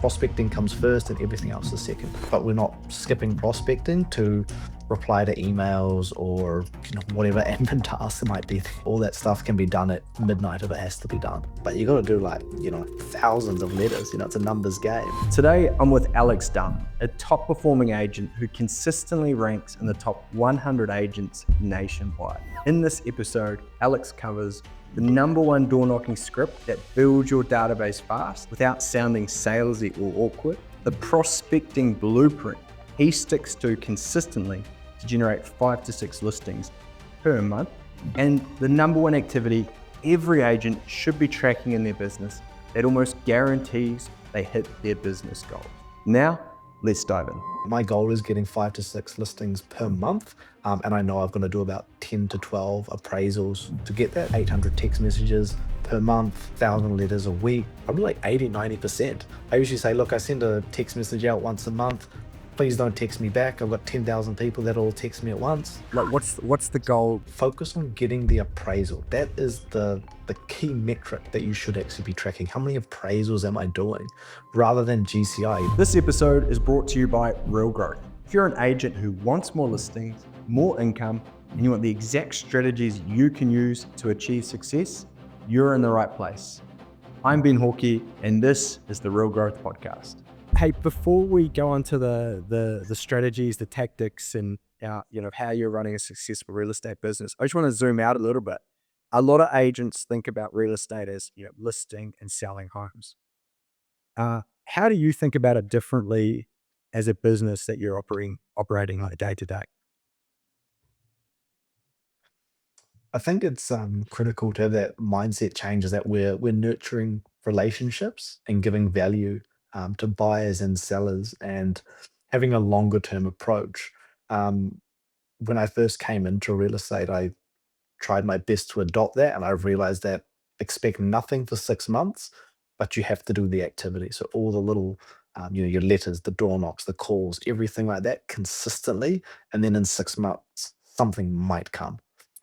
prospecting comes first and everything else is second. But we're not skipping prospecting to reply to emails or whatever admin tasks it might be. All that stuff can be done at midnight if it has to be done. But you got to do thousands of letters. It's a numbers game. Today, I'm with Alex Dunn, a top performing agent who consistently ranks in the top 100 agents nationwide. In this episode, Alex covers the #1 door knocking script that builds your database fast without sounding salesy or awkward, the prospecting blueprint he sticks to consistently to generate 5 to 6 listings per month, and the #1 activity every agent should be tracking in their business that almost guarantees they hit their business goals. Now, let's dive in. My goal is getting 5 to 6 listings per month, and I know I'm going to do about 10 to 12 appraisals to get that. 800 text messages per month, 1,000 letters a week, probably like 80-90%. I usually say, look, I send a text message out once a month. Please don't text me back. I've got 10,000 people that all text me at once. Like, what's the goal? Focus on getting the appraisal. That is the key metric that you should actually be tracking. How many appraisals am I doing rather than GCI? This episode is brought to you by Real Growth. If you're an agent who wants more listings, more income, and you want the exact strategies you can use to achieve success, you're in the right place. I'm Ben Hawkey, and this is the Real Growth Podcast. Hey, before we go on to the strategies, the tactics, and how you're running a successful real estate business, I just want to zoom out a little bit. A lot of agents think about real estate as listing and selling homes. How do you think about it differently as a business that you're operating like day to day? I think it's critical to have that mindset change, is that we're nurturing relationships and giving value to buyers and sellers and having a longer term approach. When I first came into real estate, I tried my best to adopt that, and I've realized that expect nothing for 6 months, but you have to do the activity. So all the little, your letters, the door knocks, the calls, everything like that consistently, and then in 6 months, something might come.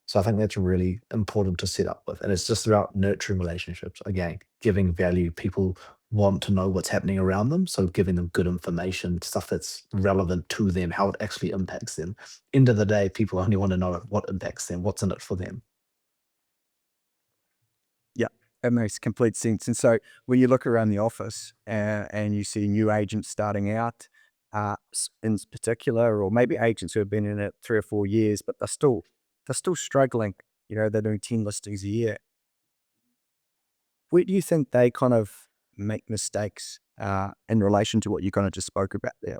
So I think that's really important to set up with. And it's just about nurturing relationships. Again, giving value. People want to know what's happening around them. So giving them good information, stuff that's relevant to them, how it actually impacts them. End of the day, people only want to know what impacts them, what's in it for them. Yeah, it makes complete sense. And so when you look around the office and you see new agents starting out, in particular, or maybe agents who have been in it 3 or 4 years, but they're still struggling. They're doing 10 listings a year. Where do you think they kind of make mistakes in relation to what you kind of just spoke about there?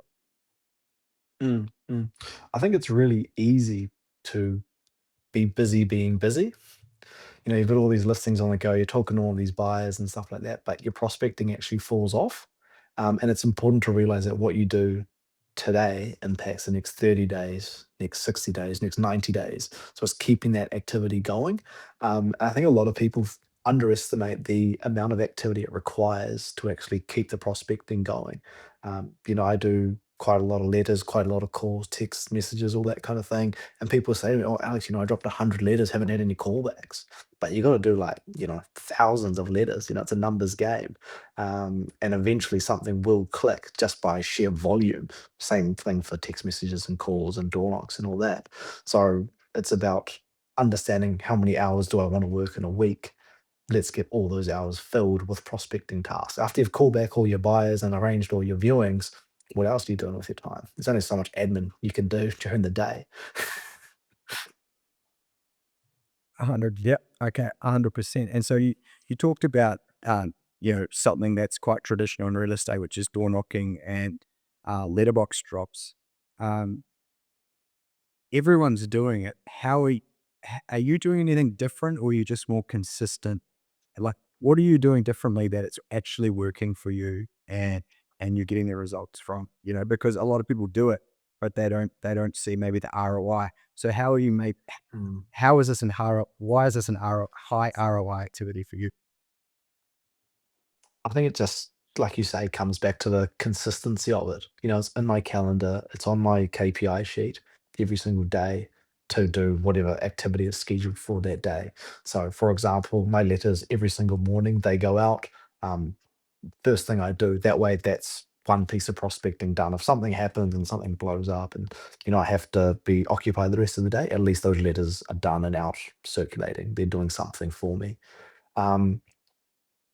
I think it's really easy to be busy being busy. You've got all these listings on the go, you're talking to all these buyers and stuff like that, but your prospecting actually falls off. And it's important to realize that what you do today impacts the next 30 days, next 60 days, next 90 days. So it's keeping that activity going. I think a lot of people underestimate the amount of activity it requires to actually keep the prospecting going. I do quite a lot of letters, quite a lot of calls, text messages, all that kind of thing. And people say to me, oh, Alex, I dropped 100 letters, haven't had any callbacks. But you got to do thousands of letters. It's a numbers game. And eventually something will click just by sheer volume. Same thing for text messages and calls and door knocks and all that. So it's about understanding how many hours do I want to work in a week. Let's get all those hours filled with prospecting tasks. After you've called back all your buyers and arranged all your viewings, what else are you doing with your time? There's only so much admin you can do during the day. 100, yeah, okay, 100%. And so you talked about something that's quite traditional in real estate, which is door knocking and letterbox drops. Everyone's doing it. Are you doing anything different, or are you just more consistent? Like, what are you doing differently that it's actually working for you and you're getting the results from? Because a lot of people do it, but they don't see maybe the ROI. So how are you how is this why is this high ROI activity for you? I think it just, like you say, comes back to the consistency of it. It's in my calendar, it's on my KPI sheet every single day to do whatever activity is scheduled for that day. So, for example, my letters every single morning, they go out. first thing I do. That way, that's one piece of prospecting done. If something happens and something blows up and, I have to be occupied the rest of the day, at least those letters are done and out circulating. They're doing something for me. Um,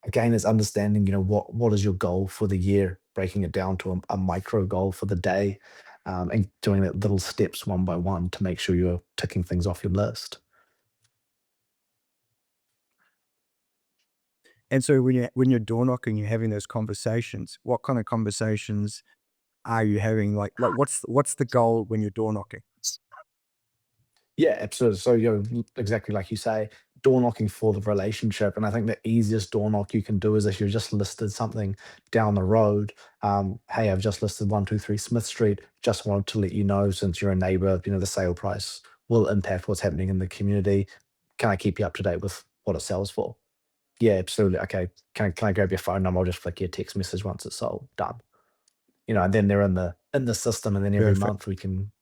Again, it's understanding, what is your goal for the year, breaking it down to a micro goal for the day, and doing that little steps one by one to make sure you're ticking things off your list. And so when you're door knocking, you're having those conversations. What kind of conversations are you having? Like what's the goal when you're door knocking? Yeah, absolutely. So, exactly like you say, door knocking for the relationship. And I think the easiest door knock you can do is if you've just listed something down the road. Hey, I've just listed 123 Smith Street. Just wanted to let you know, since you're a neighbor, the sale price will impact what's happening in the community. Can I keep you up to date with what it sells for? Yeah, absolutely. Okay. Can I grab your phone number? I'll just flick you a text message once it's sold. Done. And then they're in the system, and then every Perfect. month we can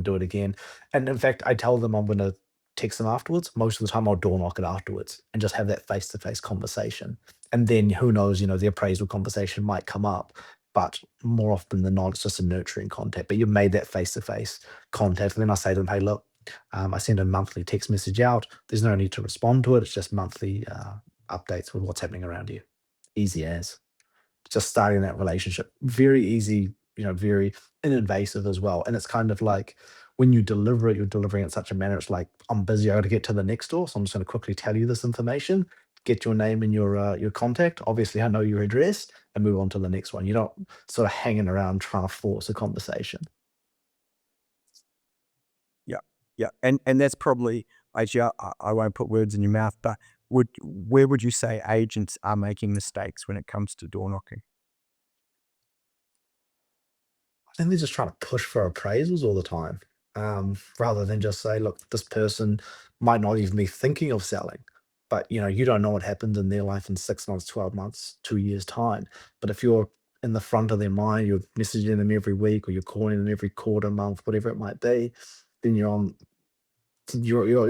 do it again. And in fact, I tell them I'm gonna text them afterwards. Most of the time I'll door knock it afterwards and just have that face-to-face conversation. And then who knows, the appraisal conversation might come up, but more often than not, it's just a nurturing contact. But you've made that face-to-face contact. And then I say to them, hey, look, I send a monthly text message out. There's no need to respond to it. It's just monthly updates with what's happening around you. Easy as just starting that relationship. Very easy, very invasive as well. And it's kind of like when you deliver it, you're delivering it in such a manner. It's like, I'm busy, I got to get to the next door. So I'm just going to quickly tell you this information, get your name and your contact. Obviously, I know your address and move on to the next one. You're not sort of hanging around trying to force a conversation. Yeah. Yeah. And that's probably actually I won't put words in your mouth, but where would you say agents are making mistakes when it comes to door knocking? I think they're just trying to push for appraisals all the time, rather than just say, look, this person might not even be thinking of selling, but you don't know what happened in their life in 6 months, 12 months, 2 years time. But if you're in the front of their mind, you're messaging them every week or you're calling them every quarter, month, whatever it might be, then you're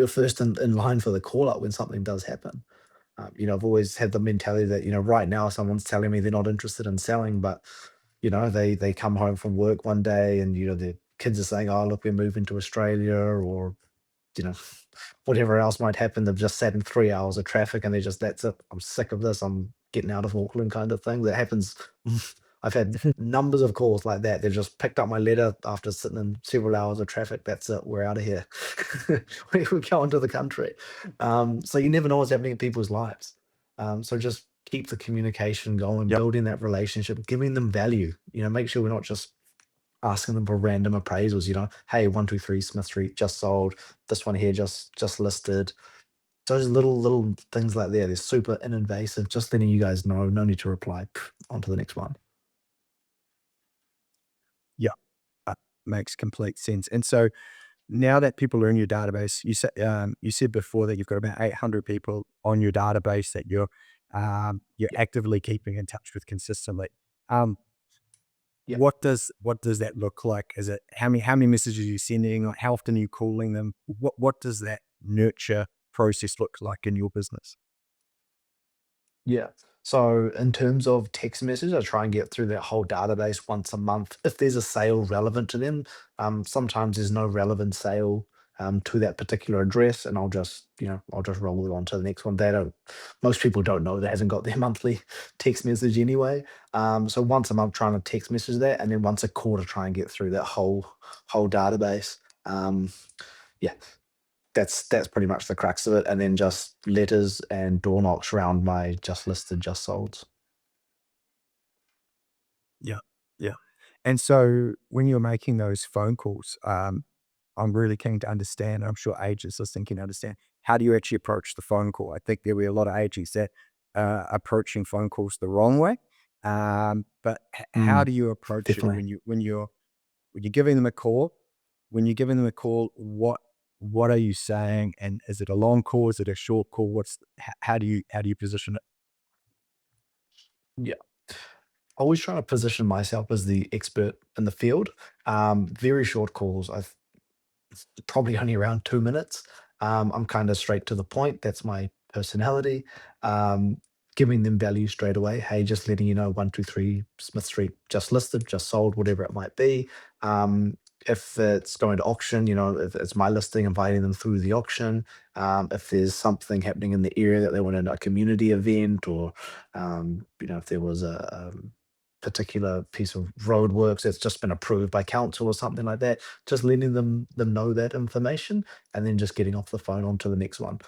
first in line for the call up when something does happen. I've always had the mentality that, right now someone's telling me they're not interested in selling, but they come home from work one day and the kids are saying, "Oh, look, we're moving to Australia," or you know, whatever else might happen. They've just sat in 3 hours of traffic and they're just, that's it. I'm sick of this. I'm getting out of Auckland, kind of thing. That happens. I've had numbers of calls like that. They've just picked up my letter after sitting in several hours of traffic. That's it. We're out of here. We're going to the country. So you never know what's happening in people's lives. So just keep the communication going, Yep. building that relationship, giving them value. Make sure we're not just asking them for random appraisals. Hey, 123 Smith Street just sold. This one here just listed. Those little things like that. They're super invasive. Just letting you guys know. No need to reply. On to the next one. Yeah. Makes complete sense. And so now that people are in your database, you said before that you've got about 800 people on your database that you're Yeah, actively keeping in touch with consistently. Um, yeah. what does that look like? Is it how many messages are you sending? Like how often are you calling them? What does that nurture process look like in your business? Yeah. So in terms of text message, I try and get through that whole database once a month. If there's a sale relevant to them, sometimes there's no relevant sale to that particular address, and I'll just roll it on to the next one. They don't. Most people don't know that hasn't got their monthly text message anyway. So once a month, trying to text message that, and then once a quarter, try and get through that whole database. Yeah, that's pretty much the crux of it, and then just letters and door knocks around my just listed, just solds. Yeah. Yeah. And so when you're making those phone calls, I'm really keen to understand, I'm sure agents listening can understand, how do you actually approach the phone call? I think there were a lot of agents that approaching phone calls the wrong way. But how Mm, do you approach it definitely. when you're giving them a call? When you're giving them a call, what are you saying? And is it a long call? Is it a short call? How do you position it? Yeah. Always trying to position myself as the expert in the field. Very short calls. I've probably only around 2 minutes. I'm kind of straight to the point. That's my personality. Um, giving them value straight away. Hey, just letting you know, 123 Smith Street just listed, just sold, whatever it might be. If it's going to auction, if it's my listing, inviting them through the auction. If there's something happening in the area that they want a community event, or if there was a particular piece of roadworks that's just been approved by council or something like that, just letting them know that information, and then just getting off the phone on to the next one.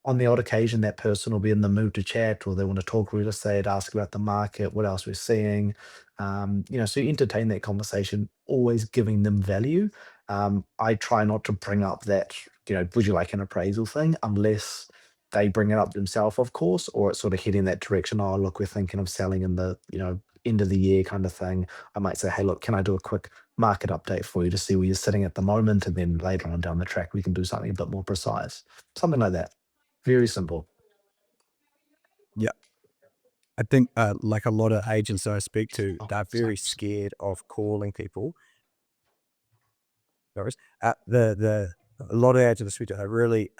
On the odd occasion, that person will be in the mood to chat, or they want to talk real estate, ask about the market, what else we're seeing. So you entertain that conversation, always giving them value. I try not to bring up that, would you like an appraisal thing, unless they bring it up themselves, of course, or it's sort of heading that direction. Oh, look, we're thinking of selling in the, end of the year kind of thing. I might say, hey, look, can I do a quick market update for you to see where you're sitting at the moment? And then later on down the track, we can do something a bit more precise. Something like that. Very simple. Yeah. I think like a lot of agents that I speak to, Oh, they're sorry. very scared of calling people. Sorry. The a lot of agents I speak to are really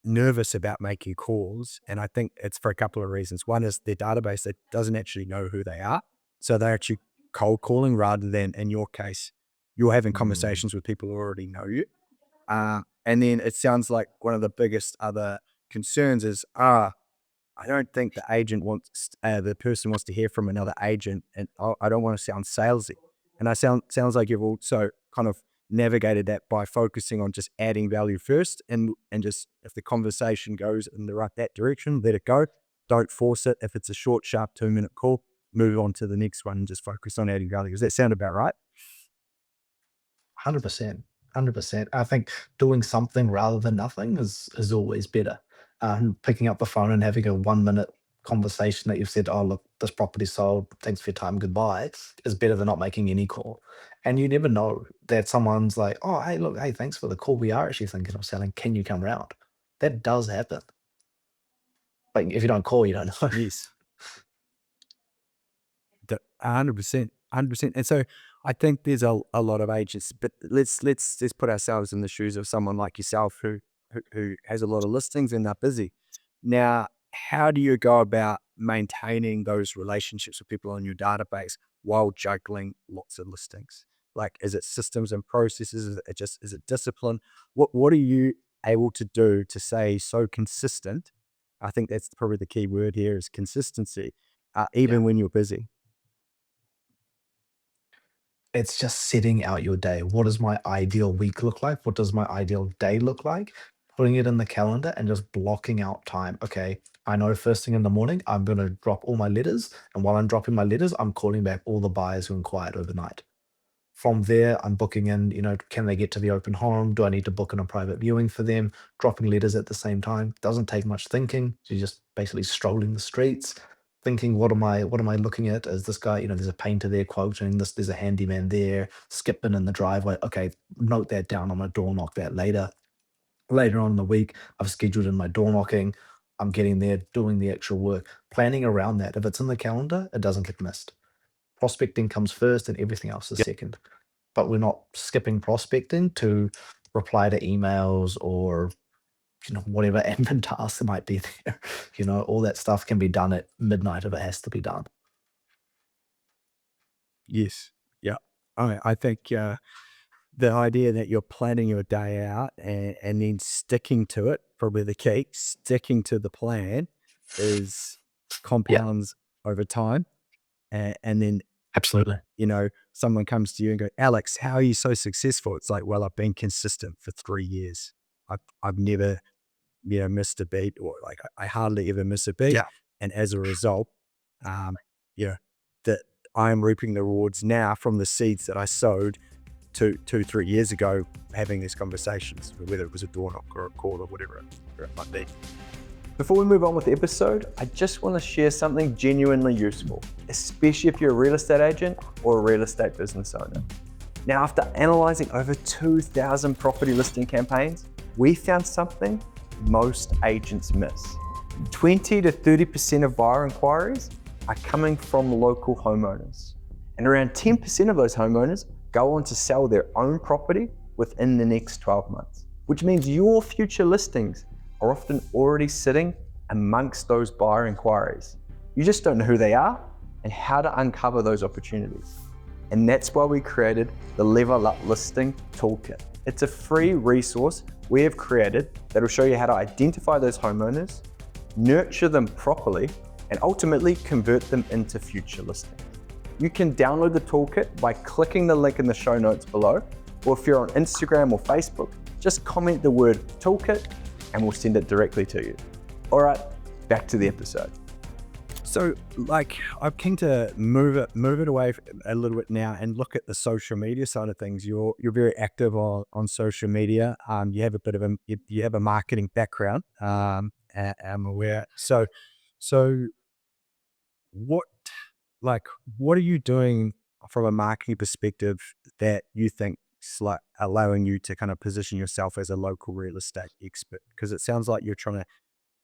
nervous about making calls, and I think it's for a couple of reasons. One is their database that doesn't actually know who they are, so they're actually cold calling rather than, in your case, you're having Mm, conversations with people who already know you. And then it sounds like one of the biggest other concerns is, I don't think the person wants to hear from another agent, and I don't want to sound salesy. And sounds like you've also kind of navigated that by focusing on just adding value first, and just, if the conversation goes in that direction, let it go. Don't force it. If it's a short, sharp 2-minute call, move on to the next one and just focus on adding value. Does that sound about right? 100%. 100%. I think doing something rather than nothing is always better. Picking up the phone and having a 1-minute conversation that you've said, oh, look, this property sold. Thanks for your time. Goodbye, is better than not making any call. And you never know that someone's like, oh, hey, look, hey, thanks for the call. We are actually thinking of selling. Can you come round? That does happen. But if you don't call, you don't know. Yes. 100%, 100%. And so I think there's a lot of agents, but let's put ourselves in the shoes of someone like yourself who has a lot of listings and they're busy. Now, how do you go about maintaining those relationships with people on your database while juggling lots of listings? Like, is it systems and processes? Is it discipline? What are you able to do to stay so consistent? I think that's probably the key word here, is consistency, Yeah. even when you're busy. It's just setting out your day. What does my ideal week look like? What does my ideal day look like? Putting it in the calendar and just blocking out time. Okay, I know first thing in the morning, I'm going to drop all my letters. And while I'm dropping my letters, I'm calling back all the buyers who inquired overnight. From there, I'm booking in, can they get to the open home? Do I need to book in a private viewing for them? Dropping letters at the same time. Doesn't take much thinking. You're just basically strolling the streets, thinking, what am I looking at? Is this guy, there's a painter there quoting this, there's a handyman there, skipping in the driveway. Okay, note that down. I'm gonna door knock that later. Later on in the week, I've scheduled in my door knocking. I'm getting there, doing the actual work, planning around that. If it's in the calendar, it doesn't get missed. Prospecting comes first and everything else is second, but we're not skipping prospecting to reply to emails or whatever admin tasks there might be there. All that stuff can be done at midnight if it has to be done. Yes. Yeah. I think the idea that you're planning your day out and then sticking to it, probably the key, sticking to the plan is Yeah, compounds over time. And then, absolutely. someone comes to you and go, Alex, how are you so successful? It's like, well, I've been consistent for 3 years. I've never, missed a beat, or like I hardly ever miss a beat. Yeah. And as a result, um, you know, that I'm reaping the rewards now from the seeds that I sowed 3 years ago, having these conversations, whether it was a door knock or a call or whatever it might be. Before we move on with the episode, I just want to share something genuinely useful, especially if you're a real estate agent or a real estate business owner. Now, after analyzing over 2,000 property listing campaigns, we found something most agents miss. 20 to 30% of buyer inquiries are coming from local homeowners. And around 10% of those homeowners go on to sell their own property within the next 12 months, which means your future listings are often already sitting amongst those buyer inquiries. You just don't know who they are and how to uncover those opportunities. And that's why we created the Level Up Listing Toolkit. It's a free resource we have created that will show you how to identify those homeowners, nurture them properly, and ultimately convert them into future listings. You can download the toolkit by clicking the link in the show notes below, or if you're on Instagram or Facebook, just comment the word toolkit and we'll send it directly to you. All right, back to the episode. So, I'm keen to move it away a little bit now and look at the social media side of things. You're very active on social media. You have a bit of you have a marketing background. I'm aware. So what what are you doing from a marketing perspective that you think is allowing you to kind of position yourself as a local real estate expert? Because it sounds like you're trying to,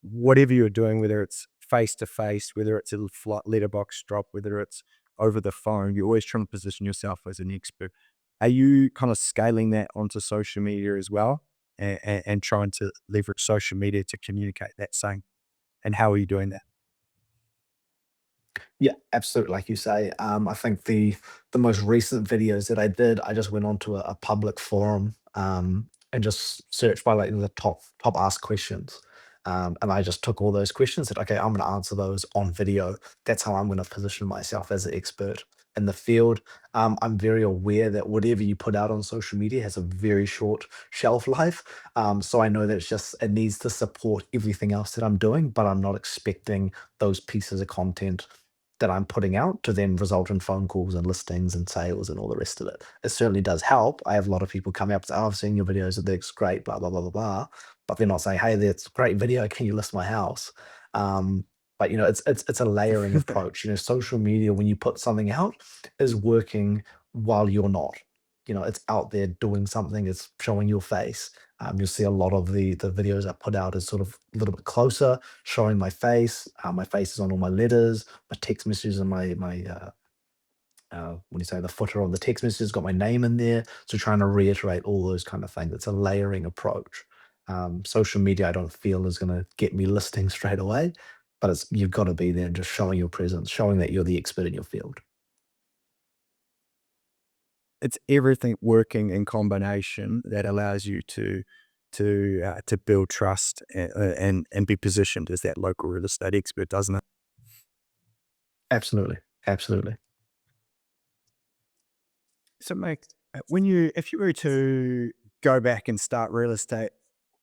whatever you're doing, whether it's face to face, whether it's a letterbox drop, whether it's over the phone, you're always trying to position yourself as an expert. Are you kind of scaling that onto social media as well, and trying to leverage social media to communicate that same? And how are you doing that? Yeah, absolutely. Like you say, I think the most recent videos that I did, I just went onto a public forum and just searched by like the top asked questions. And I just took all those questions, said, okay, I'm going to answer those on video. That's how I'm going to position myself as an expert in the field. I'm very aware that whatever you put out on social media has a very short shelf life. So I know that it needs to support everything else that I'm doing, but I'm not expecting those pieces of content that I'm putting out to then result in phone calls and listings and sales and all the rest of it. It certainly does help. I have a lot of people come up and say, "Oh, I've seen your videos, it looks great, blah, blah, blah, blah, blah." But they're not saying, "Hey, that's a great video. Can you list my house?" But it's a layering approach. Social media, when you put something out, is working while you're not. It's out there doing something, it's showing your face. You'll see a lot of the videos I put out is sort of a little bit closer, showing my face. My face is on all my letters, my text messages, and when you say the footer of the text messages got my name in there. So trying to reiterate all those kind of things. It's a layering approach. Social media, I don't feel is going to get me listings straight away, but you've got to be there and just showing your presence, showing that you're the expert in your field. It's everything working in combination that allows you to build trust and be positioned as that local real estate expert, doesn't it? Absolutely, absolutely. So, mate, if you were to go back and start real estate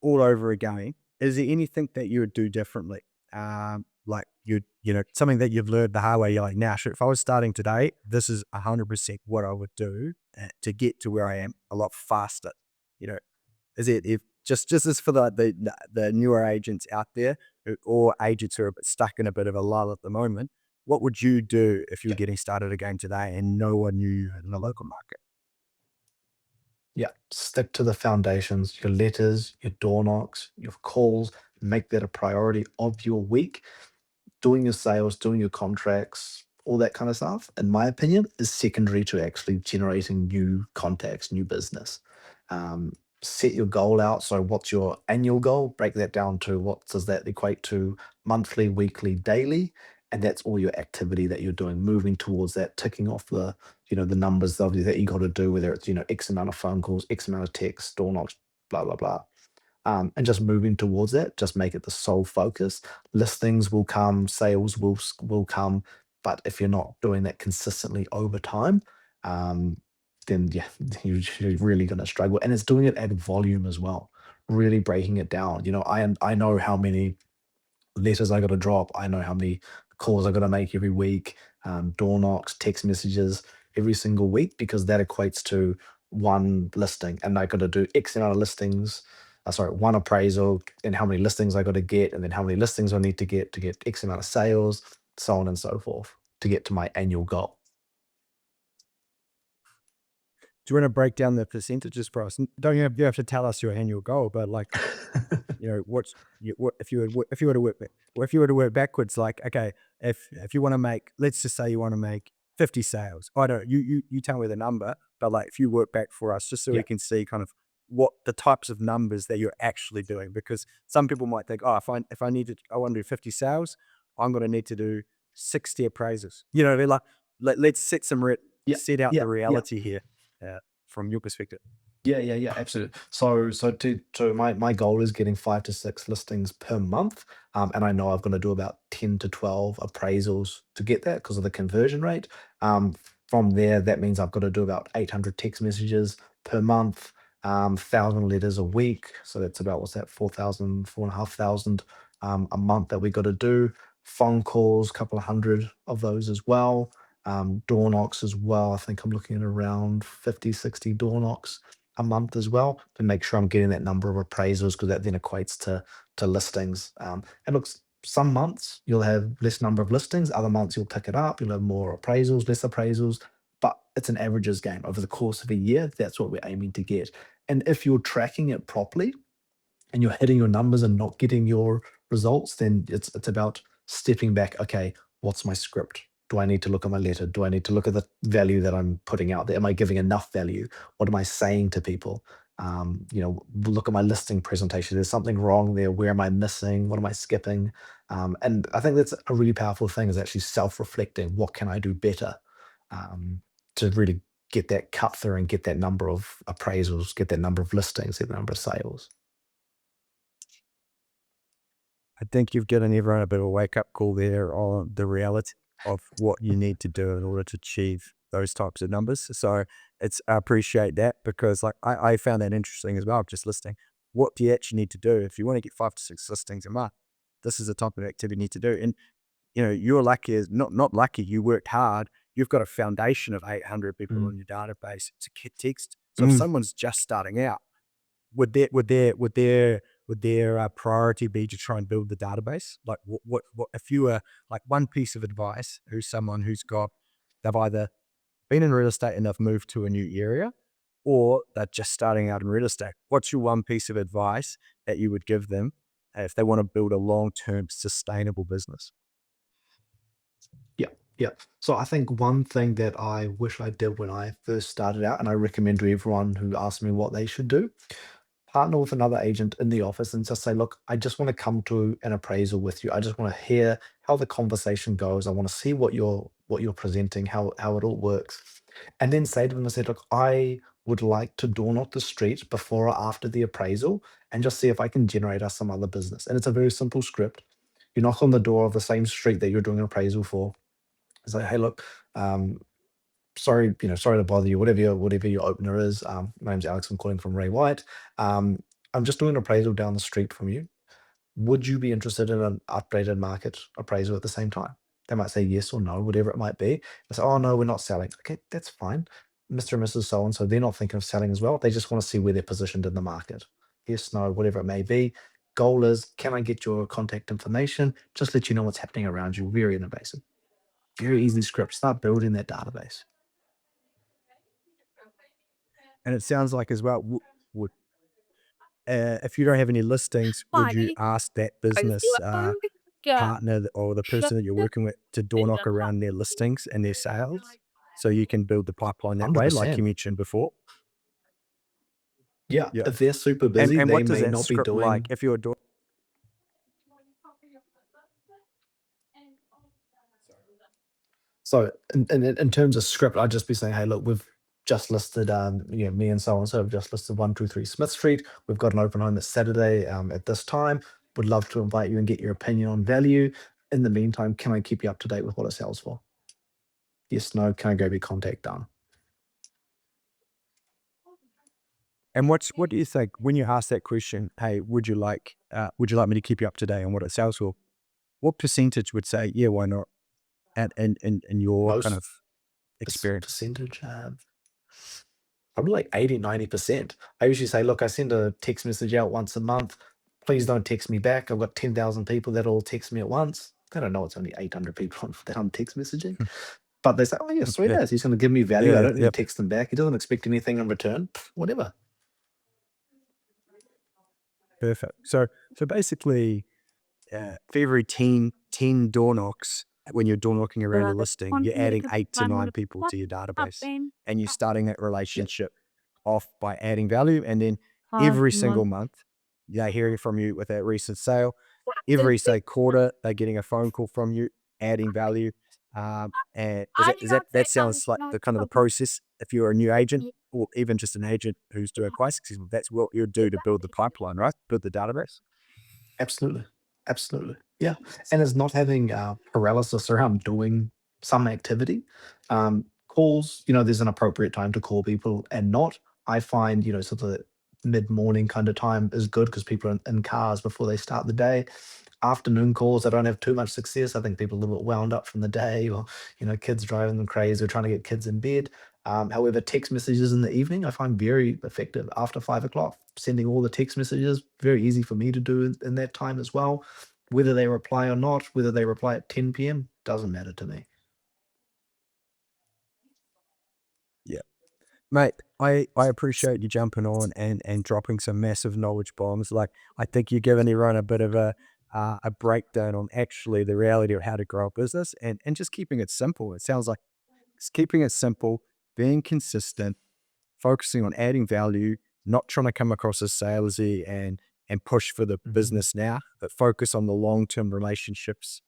all over again, is there anything that you would do differently? Something that you've learned the hard way. You're like, now, shit, if I was starting today, this is 100% what I would do to get to where I am a lot faster. You know, is it if just as for the newer agents out there or agents who are a bit stuck in a bit of a lull at the moment? What would you do if you were Yeah. getting started again today and no one knew you in the local market? Yeah, stick to the foundations, your letters, your door knocks, your calls, make that a priority of your week. Doing your sales, doing your contracts, all that kind of stuff, in my opinion, is secondary to actually generating new contacts, new business. Um, Set your goal out. So, what's your annual goal? Break that down to what does that equate to monthly, weekly, daily, and that's all your activity that you're doing, moving towards that, ticking off the numbers of that you got to do, whether it's X amount of phone calls, X amount of texts, door knocks, blah blah blah, and just moving towards it. Just make it the sole focus. Listings will come, sales will come, but if you're not doing that consistently over time, um, then yeah, you're really going to struggle. And it's doing it at volume as well. Really breaking it down. I know how many letters I got to drop. I know how many calls I got to make every week, door knocks, text messages every single week, because that equates to one listing, and I got to do X amount of listings. Sorry, one appraisal, and how many listings I got to get, and then how many listings I need to get X amount of sales, so on and so forth, to get to my annual goal. Do you want to break down the percentages for us? Don't you have to tell us your annual goal, but what if you were to work or if you were to work backwards, like, okay, if you want to make, let's just say you want to make 50 sales. I don't, you tell me the number, but like if you work back for us, just so we Yeah. can see kind of what the types of numbers that you're actually doing. Because some people might think, oh, if I need to, I want to do 50 sales, I'm going to need to do 60 appraisals. They're like, let's Yeah, set out yeah, the yeah. reality here from your perspective. Yeah, absolutely. So my goal is getting 5 to 6 listings per month, and I know I've gotta do about 10 to 12 appraisals to get that because of the conversion rate. Um, from there, that means I've gotta do about 800 text messages per month, 1,000 letters a week, so that's about, what's that? 4,000, 4,500 a month that we gotta do. Phone calls, couple of hundred of those as well. Door knocks as well. I think I'm looking at around 50, 60 door knocks a month as well to make sure I'm getting that number of appraisals because that then equates to listings. And looks, some months you'll have less number of listings, other months you'll pick it up, you'll have more appraisals, less appraisals, but it's an averages game over the course of a year. That's what we're aiming to get. And if you're tracking it properly, and you're hitting your numbers and not getting your results, then it's about stepping back. Okay, what's my script? Do I need to look at my letter? Do I need to look at the value that I'm putting out there? Am I giving enough value? What am I saying to people? Look at my listing presentation. There's something wrong there. Where am I missing? What am I skipping? And I think that's a really powerful thing is actually self-reflecting. What can I do better um, to really get that cut through and get that number of appraisals, get that number of listings, get the number of sales. I think you've given everyone a bit of a wake up call there on the reality of what you need to do in order to achieve those types of numbers. So I appreciate that because like I found that interesting as well, just listening. What do you actually need to do if you want to get 5 to 6 listings a month? This is the type of activity you need to do. And you're lucky as not lucky, you worked hard. You've got a foundation of 800 people Mm. on your database to text. So if Mm. someone's just starting out, would their priority be to try and build the database? Like what if you were like one piece of advice who's someone they've either been in real estate and they've moved to a new area or they're just starting out in real estate. What's your one piece of advice that you would give them if they want to build a long-term sustainable business? Yeah, yeah. So I think one thing that I wish I did when I first started out, and I recommend to everyone who asks me what they should do, partner with another agent in the office and just say, look, I just want to come to an appraisal with you. I just want to hear how the conversation goes. I want to see what you're presenting, how it all works. And then say to them, I said, look, I would like to door knock the street before or after the appraisal and just see if I can generate us some other business. And it's a very simple script. You knock on the door of the same street that you're doing an appraisal for. It's like, hey, look, um, sorry to bother you, whatever your opener is. My name's Alex. I'm calling from Ray White. I'm just doing an appraisal down the street from you. Would you be interested in an updated market appraisal at the same time? They might say yes or no, whatever it might be. I say, oh no, we're not selling. Okay, that's fine. Mr. and Mrs. So and so, they're not thinking of selling as well. They just want to see where they're positioned in the market. Yes, no, whatever it may be. Goal is, can I get your contact information? Just let you know what's happening around you. Very innovative. Very easy script. Start building that database. And it sounds like as well, would if you don't have any listings, would you ask that business partner or the person that you're working with to door knock around their listings and their sales so you can build the pipeline that way, like you 100%. mentioned before? Yeah, Yeah. if they're super And busy, and they what does may that not be script like doing. if you're doing? So in terms of script, I'd just be saying, hey, look, we've just listed, me and so have just listed 123 Smith Street. We've got an open home this Saturday at this time. Would love to invite you and get your opinion on value. In the meantime, can I keep you up to date with what it sells for? Yes, no. Can I go be contact done? And what do you think when you ask that question? Hey, would you like me to keep you up to date on what it sells for? What percentage would say, yeah, why not? And in your kind Most of experience. percentage. Probably like 80, 90%. I usually say, look, I send a text message out once a month. Please don't text me back. I've got 10,000 people that all text me at once. They don't know it's only 800 people that I'm text messaging. But they say, oh, yeah, sweet Yeah, as. He's going to give me value. I yeah, don't need yep, to text them back. He doesn't expect anything in return. Whatever. perfect. So basically, for every 10 door knocks, when you're door knocking around a listing, you're adding 8 to 9 people to your database, and you're starting that relationship off by adding value, and then every single month. They're hearing from you with that recent sale. Every, say, quarter, they're getting a phone call from you, adding value. And that sounds like the kind of the process if you're a new agent or even just an agent who's doing quite successful. That's what you do to build the pipeline, right? Build the database. Absolutely. Absolutely. Yeah. And it's not having paralysis around doing some activity. Calls, there's an appropriate time to call people and not. I find, sort of mid morning kind of time is good because people are in cars before they start the day. Afternoon calls, I don't have too much success. I think people are a little bit wound up from the day or, kids driving them crazy or trying to get kids in bed. However, text messages in the evening, I find very effective after 5 o'clock. Sending all the text messages, very easy for me to do in that time as well. Whether they reply or not, whether they reply at 10 p.m., doesn't matter to me. Yeah. Mate, I appreciate you jumping on and dropping some massive knowledge bombs. Like, I think you're giving everyone a bit of a breakdown on actually the reality of how to grow a business and just keeping it simple. It sounds like it's keeping it simple, being consistent, focusing on adding value, not trying to come across as salesy and push for the Mhm. business now, but focus on the long-term relationships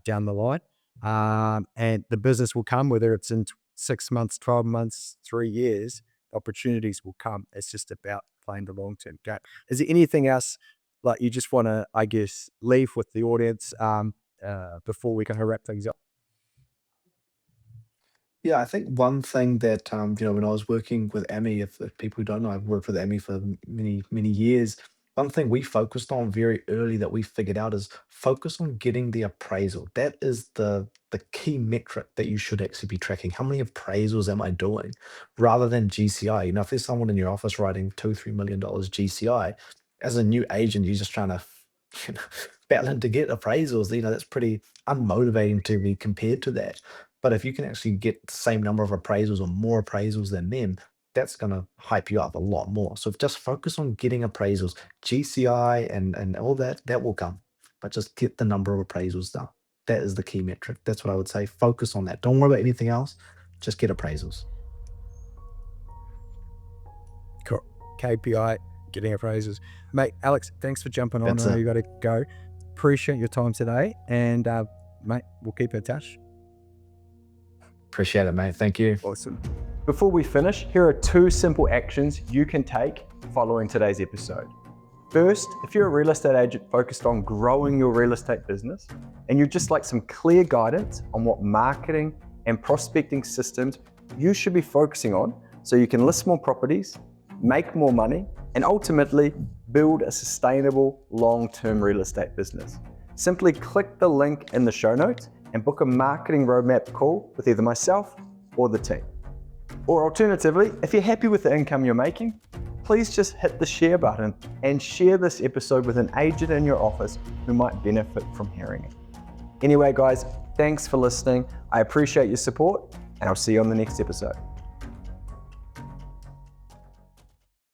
down the line. And the business will come, whether it's in 6 months, 12 months, 3 years, opportunities will come. It's just about playing the long-term game. Is there anything else like you just want to, I guess, leave with the audience before we kind of wrap things up? Yeah, I think one thing that, when I was working with Emmy, if people don't know, I've worked with Emmy for many, many years. One thing we focused on very early that we figured out is focus on getting the appraisal. That is the key metric that you should actually be tracking. How many appraisals am I doing? Rather than GCI. If there's someone in your office writing $2, $3 million GCI, as a new agent, you're just trying to you know, battling to get appraisals. That's pretty unmotivating to be compared to that. But if you can actually get the same number of appraisals or more appraisals than them, that's going to hype you up a lot more. So just focus on getting appraisals, GCI and all that, that will come. But just get the number of appraisals done. That is the key metric. That's what I would say. Focus on that. Don't worry about anything else. Just get appraisals. Cool. KPI, getting appraisals. Mate, Alex, thanks for jumping on. That's I know it. you got to go. Appreciate your time today. And mate, we'll keep in touch. Appreciate it, mate. Thank you. Awesome. Before we finish, here are 2 simple actions you can take following today's episode. First, if you're a real estate agent focused on growing your real estate business and you'd just like some clear guidance on what marketing and prospecting systems you should be focusing on so you can list more properties, make more money, and ultimately build a sustainable long-term real estate business, simply click the link in the show notes and book a marketing roadmap call with either myself or the team. Or alternatively, if you're happy with the income you're making, please just hit the share button and share this episode with an agent in your office who might benefit from hearing it. Anyway, guys, thanks for listening. I appreciate your support, and I'll see you on the next episode.